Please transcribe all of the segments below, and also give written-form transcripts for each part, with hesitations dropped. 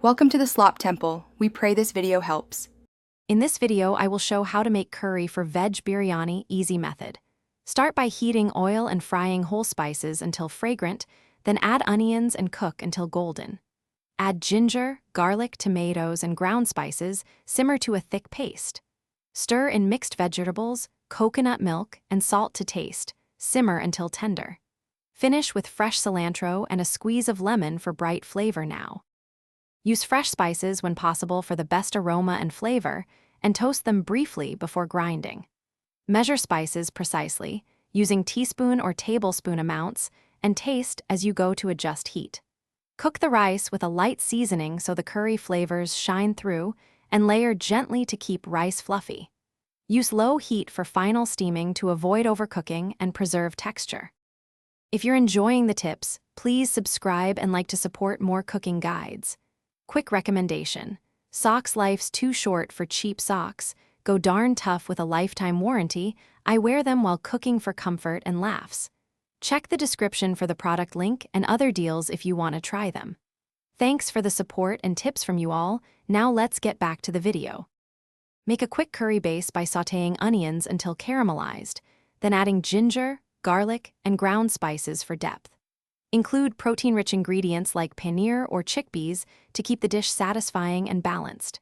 Welcome to the Slop Temple. We pray this video helps. In this video, I will show how to make curry for Veg Biryani easy method. Start by heating oil and frying whole spices until fragrant, then add onions and cook until golden. Add ginger, garlic, tomatoes, and ground spices, simmer to a thick paste. Stir in mixed vegetables, coconut milk, and salt to taste, simmer until tender. Finish with fresh cilantro and a squeeze of lemon for bright flavor now. Use fresh spices when possible for the best aroma and flavor, and toast them briefly before grinding. Measure spices precisely, using teaspoon or tablespoon amounts, and taste as you go to adjust heat. Cook the rice with a light seasoning so the curry flavors shine through, and layer gently to keep rice fluffy. Use low heat for final steaming to avoid overcooking and preserve texture. If you're enjoying the tips, please subscribe and like to support more cooking guides. Quick recommendation: socks life's too short for cheap socks. Go darn tough with a lifetime warranty. I wear them while cooking for comfort and laughs. Check the description for the product link and other deals if you want to try them. Thanks for the support and tips from you all. Now let's get back to the video. Make a quick curry base by sautéing onions until caramelized, then adding ginger, garlic, and ground spices for depth. Include protein-rich ingredients like paneer or chickpeas to keep the dish satisfying and balanced.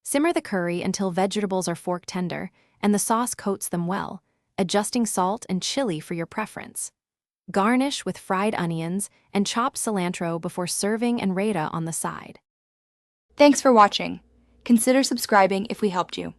Simmer the curry until vegetables are fork tender and the sauce coats them well, adjusting salt and chili for your preference. Garnish with fried onions and chopped cilantro before serving and raita on the side. Thanks for watching. Consider subscribing if we helped you.